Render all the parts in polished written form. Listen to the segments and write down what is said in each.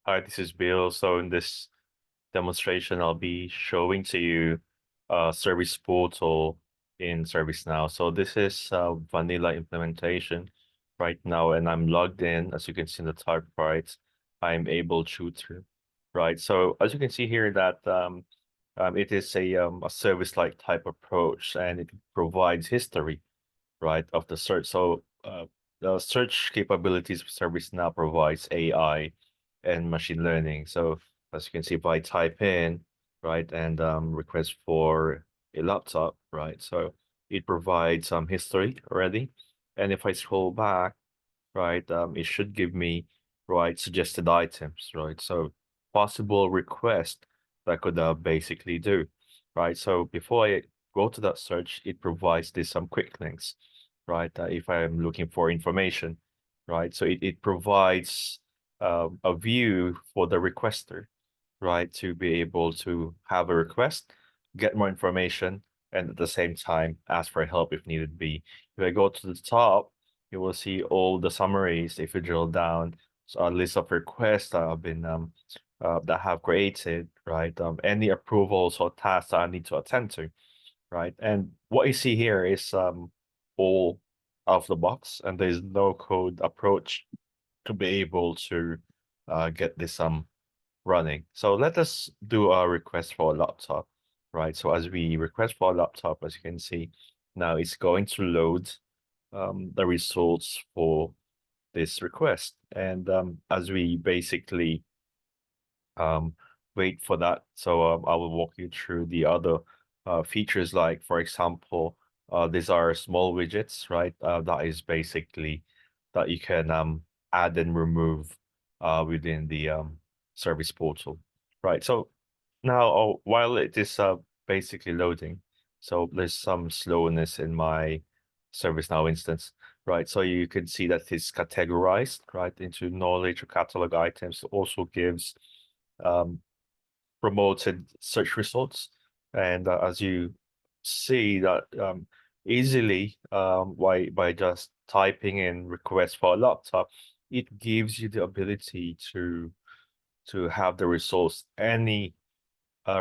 Hi, this is Bill. So in this demonstration, I'll be showing to you service portal in ServiceNow. So this is a vanilla implementation right now, and I'm logged in. As you can see in the top right, I'm able shooter, right? So as you can see here that it is a service-like type approach, and it provides history, right, of the search. So the search capabilities of ServiceNow provides AI and machine learning. So as you can see, if I type in, right, and request for a laptop, right, so it provides some history already. And if I scroll back, right, it should give me, right, suggested items, right? So possible request that I could basically do, right? So before I go to that search, it provides this some quick links, right? If I'm looking for information, right? So it provides a view for the requester, right? To be able to have a request, get more information, and at the same time ask for help if needed be. If I go to the top, you will see all the summaries. If you drill down, so a list of requests that have been that have created, right? Any approvals or tasks that I need to attend to, right? And what you see here is all out of the box, and there's no code approach to be able to get this running. So let us do a request for a laptop, right? So as we request for a laptop, as you can see, now it's going to load the results for this request. And as we basically um, wait for that, so I will walk you through the other features, like, for example, these are small widgets, right? That is basically that you can add and remove within the service portal, right? So now, while it is basically loading, so there's some slowness in my ServiceNow instance, right? So you can see that it's categorized, right, into knowledge or catalog items. It also gives um, promoted search results. And as you see that easily by just typing in request for a laptop, it gives you the ability to have the results, any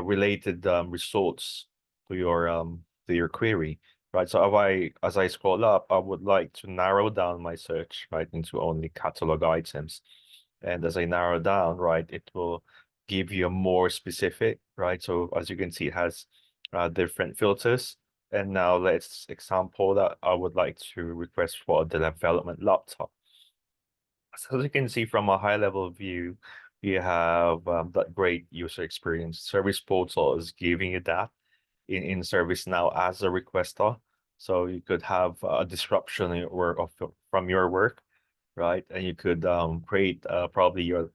related results to your query, right? So if as I scroll up, I would like to narrow down my search, right, into only catalog items. And as I narrow down, right, it will give you a more specific, right? So as you can see, it has different filters. And now let's example that I would like to request for the development laptop. So as you can see from a high level view, you have that great user experience. Service Portal is giving you that in ServiceNow as a requester. So you could have a disruption in your work from your work, right? And you could create probably your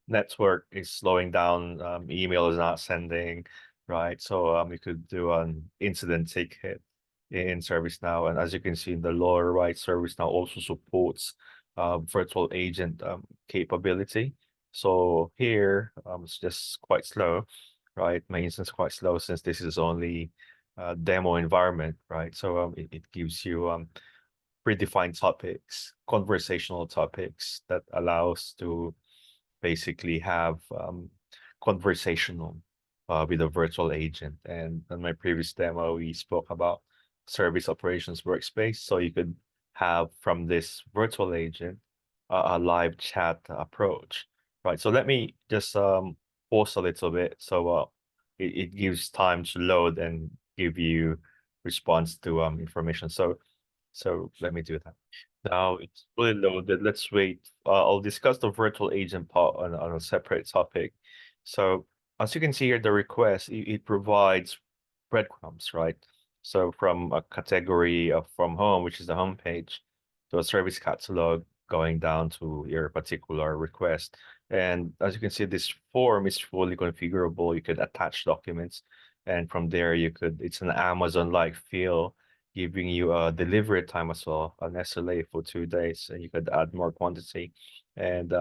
network is slowing down, email is not sending, right? So you could do an incident ticket in ServiceNow. And as you can see in the lower right, ServiceNow also supports virtual agent capability. So here it's just quite slow, right? My instance is quite slow since this is only a demo environment, right? So it gives you predefined topics, conversational topics that allows to basically have conversational with a virtual agent. And in my previous demo, we spoke about service operations workspace. So you could have from this virtual agent a live chat approach, right? So let me just pause a little bit. So it gives time to load and give you response to information. So let me do that. Now it's fully loaded. Let's wait. I'll discuss the virtual agent part on a separate topic. So as you can see here, the request, it provides breadcrumbs, right? So from a category of from home, which is the home page, to a service catalog going down to your particular request. And as you can see, this form is fully configurable. You could attach documents, and from there it's an Amazon-like feel, giving you a delivery time as well, an SLA for 2 days, and you could add more quantity. And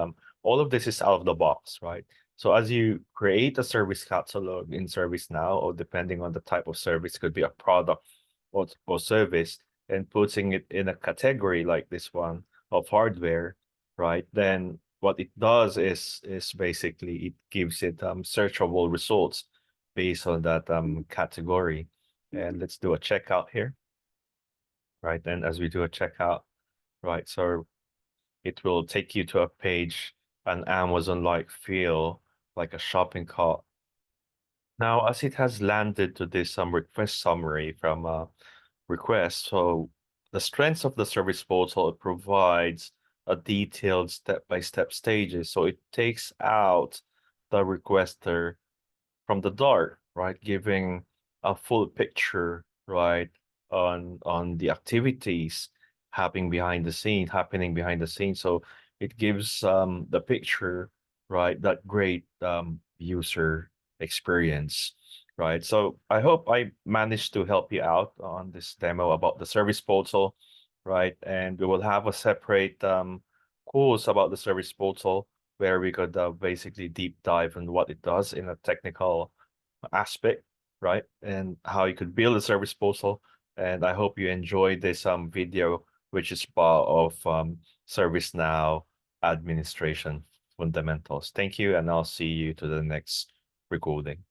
all of this is out of the box, right? So as you create a service catalog in ServiceNow, or depending on the type of service, could be a product or service, and putting it in a category like this one of hardware, right? Then what it does is basically it gives it searchable results based on that category. And let's do a checkout here, right? And as we do a checkout, right, so it will take you to a page, an Amazon-like feel, like a shopping cart. Now, as it has landed to this request summary from request, so the strengths of the service portal, it provides a detailed step-by-step stages. So it takes out the requester from the dark, right? Giving a full picture, right, on the activities happening behind the scenes. So it gives the picture, right, that great user experience, right? So I hope I managed to help you out on this demo about the service portal, right? And we will have a separate course about the service portal where we could basically deep dive on what it does in a technical aspect, right? And how you could build a service portal. And I hope you enjoyed this video, which is part of ServiceNow administration fundamentals. Thank you, and I'll see you to the next recording.